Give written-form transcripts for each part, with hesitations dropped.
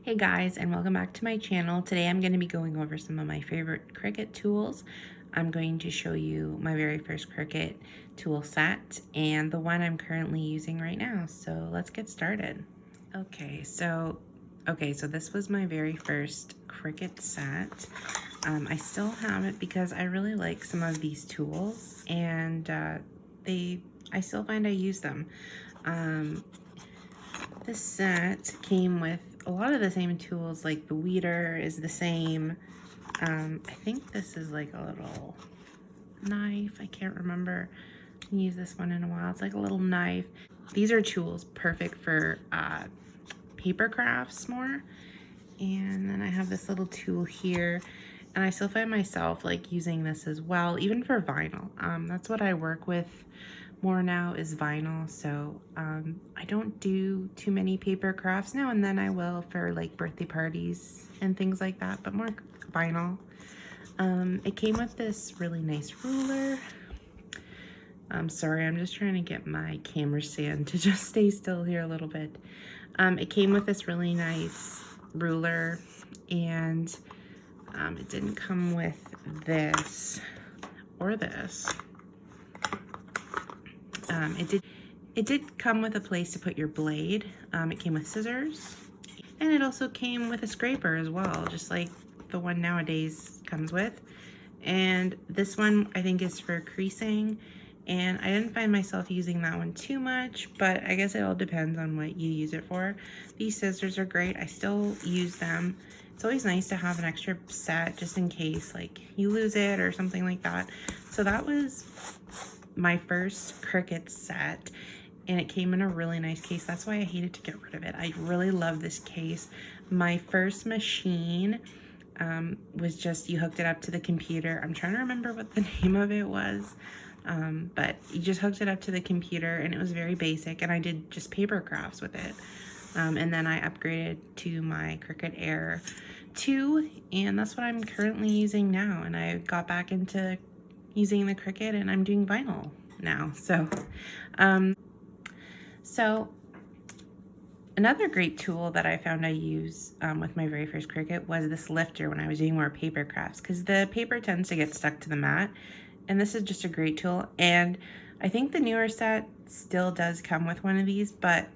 Hey guys, and welcome back to my channel. Today I'm going to be going over some of my favorite Cricut tools. I'm going to show you my very first Cricut tool set and the one I'm currently using right now. So let's get started. Okay, so this was my very first Cricut set. I still have it because I really like some of these tools, and I still find I use them. This set came with a lot of the same tools, like the weeder is the same. I think this is like a little knife. I can't remember. I haven't used this one in a while. It's like a little knife. These are tools perfect for paper crafts more. And then I have this little tool here, and I still find myself like using this as well, even for vinyl. That's what I work with more now, is vinyl. So I don't do too many paper crafts now, and then I will for like birthday parties and things like that, but more vinyl. It came with this really nice ruler. I'm sorry, I'm just trying to get my camera stand to just stay still here a little bit. It came with this really nice ruler, and it didn't come with this or this. It did come with a place to put your blade. It came with scissors, and it also came with a scraper as well, just like the one nowadays comes with. And this one I think is for creasing, and I didn't find myself using that one too much, but I guess it all depends on what you use it for. These scissors are great. I still use them. It's always nice to have an extra set just in case like you lose it or something like that. So that was my first Cricut set, and it came in a really nice case. That's why I hated to get rid of it. I really love this case. My first machine was just, you hooked it up to the computer. I'm trying to remember what the name of it was, but you just hooked it up to the computer, and it was very basic, and I did just paper crafts with it. And then I upgraded to my Cricut Air 2, and that's what I'm currently using now. And I got back into using the Cricut, and I'm doing vinyl now. So another great tool that I found I use with my very first Cricut was this lifter when I was doing more paper crafts, because the paper tends to get stuck to the mat, and this is just a great tool. And I think the newer set still does come with one of these, but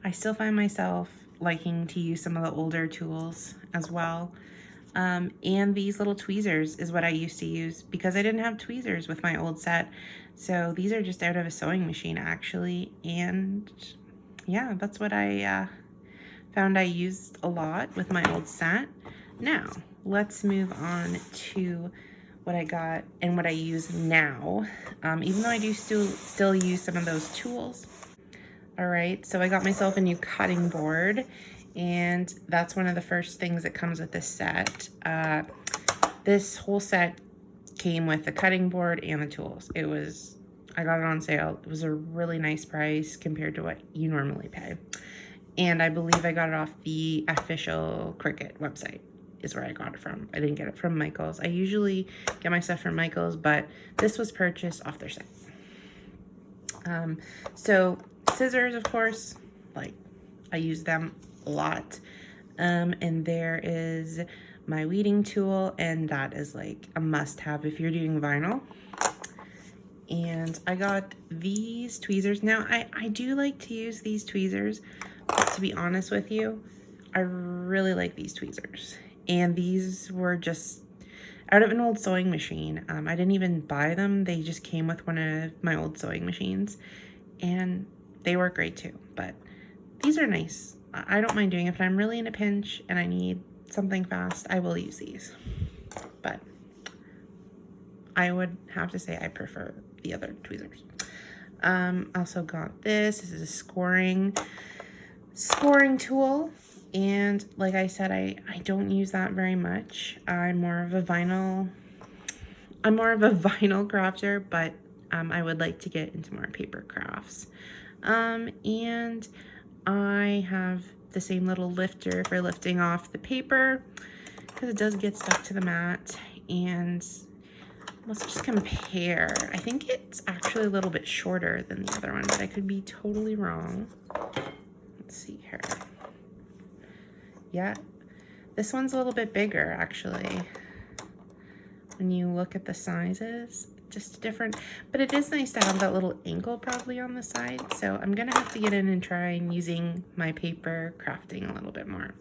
I still find myself liking to use some of the older tools as well. And these little tweezers is what I used to use, because I didn't have tweezers with my old set. So these are just out of a sewing machine actually. And yeah, that's what I found I used a lot with my old set. Now, let's move on to what I got and what I use now, even though I do still use some of those tools. All right, so I got myself a new cutting board, and that's one of the first things that comes with this set. This whole set came with the cutting board and the tools. I got it on sale. It was a really nice price compared to what you normally pay. And I believe I got it off the official Cricut website is where I got it from. I didn't get it from Michael's. I usually get my stuff from Michael's, but this was purchased off their site. So scissors, of course, like I use them a lot. And there is my weeding tool, and that is like a must-have if you're doing vinyl. And I got these tweezers. Now, I do like to use these tweezers, but to be honest with you, I really like these tweezers. And these were just out of an old sewing machine. I didn't even buy them. They just came with one of my old sewing machines, and they work great too. But these are nice. I don't mind doing it. If I'm really in a pinch and I need something fast, I will use these. But I would have to say I prefer the other tweezers. Also got this. This is a scoring tool. And like I said, I don't use that very much. I'm more of a vinyl crafter, but I would like to get into more paper crafts. And I have the same little lifter for lifting off the paper, because it does get stuck to the mat. And let's just compare. I think it's actually a little bit shorter than the other one, but I could be totally wrong. Let's see here. Yeah, This one's a little bit bigger, actually. When you look at the sizes, just different, but it is nice to have that little ankle probably on the side. So I'm gonna have to get in and try using my paper crafting a little bit more.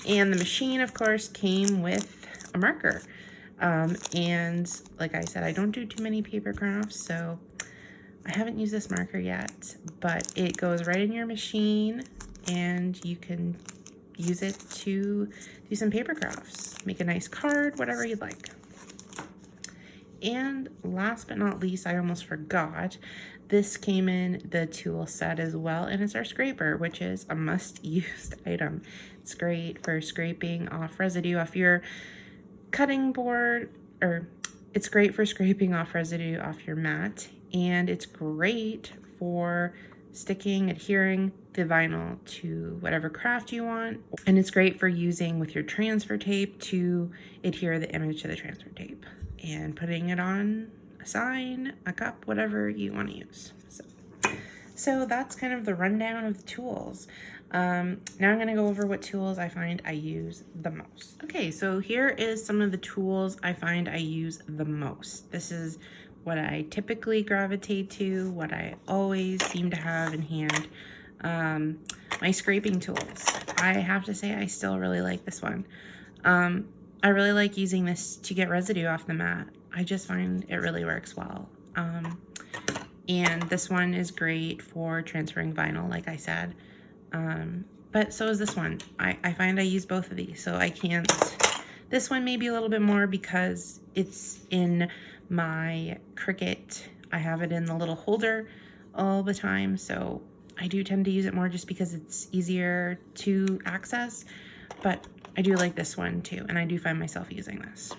And the machine, of course, came with a marker. And like I said, I don't do too many paper crafts, so I haven't used this marker yet, but it goes right in your machine and you can use it to do some paper crafts, make a nice card, whatever you'd like. And last but not least, I almost forgot, this came in the tool set as well, and it's our scraper, which is a must-used item. It's great for scraping off residue off your cutting board, or it's great for scraping off residue off your mat, and it's great for sticking, adhering the vinyl to whatever craft you want, and it's great for using with your transfer tape to adhere the image to the transfer tape and putting it on a sign, a cup, whatever you want to use. So that's kind of the rundown of the tools. Now I'm going to go over what tools I find I use the most. Okay, so here is some of the tools I find I use the most. This is what I typically gravitate to, what I always seem to have in hand. My scraping tools. I have to say I still really like this one. I really like using this to get residue off the mat. I just find it really works well. And this one is great for transferring vinyl, like I said. But so is this one. I find I use both of these, so I can't. This one may be a little bit more because it's in my Cricut. I have it in the little holder all the time, so I do tend to use it more just because it's easier to access. But I do like this one too, and I do find myself using this.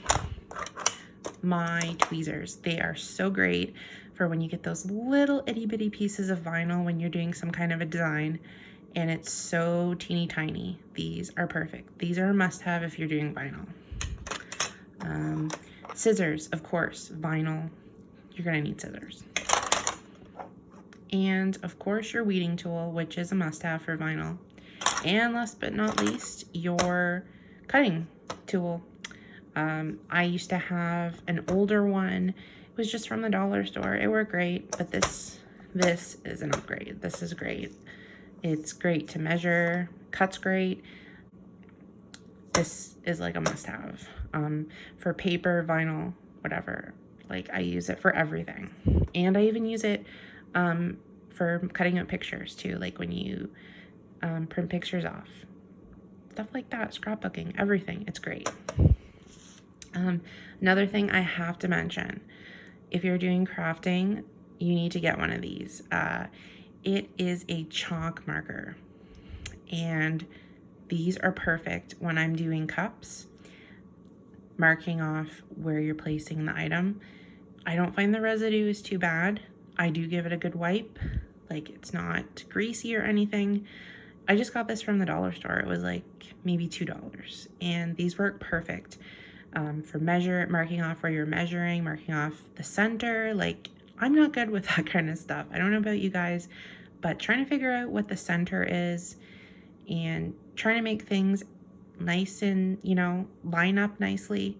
My tweezers, they are so great for when you get those little itty bitty pieces of vinyl when you're doing some kind of a design and it's so teeny tiny. These are perfect. These are a must-have if you're doing vinyl. Scissors, of course, vinyl, you're gonna need scissors. And of course your weeding tool, which is a must-have for vinyl. And last but not least, your cutting tool. I used to have an older one. It was just from the dollar store. It worked great, but this is an upgrade. This is great. It's great to measure, cuts great. This is like a must-have. For paper, vinyl, whatever. Like, I use it for everything. And I even use it for cutting out pictures too, like when you print pictures off. Stuff like that, scrapbooking, everything. It's great. Another thing I have to mention, if you're doing crafting, you need to get one of these. It is a chalk marker, and these are perfect when I'm doing cups, marking off where you're placing the item. I don't find the residue is too bad. I do give it a good wipe, like it's not greasy or anything. I just got this from the dollar store. It was like maybe $2, and these work perfect for marking off where you're measuring, marking off the center. Like, I'm not good with that kind of stuff. I don't know about you guys, but trying to figure out what the center is and trying to make things nice and, you know, line up nicely,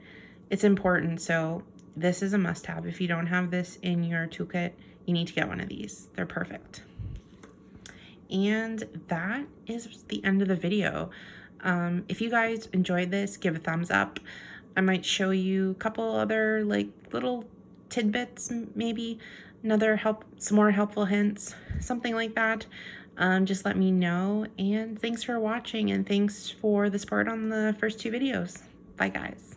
it's important. So this is a must-have. If you don't have this in your toolkit, you need to get one of these. They're perfect. And that is the end of the video. If you guys enjoyed this, give a thumbs up. I might show you a couple other like little tidbits, maybe some more helpful hints, something like that. Just let me know, and thanks for watching, and thanks for the support on the first 2 videos. Bye guys.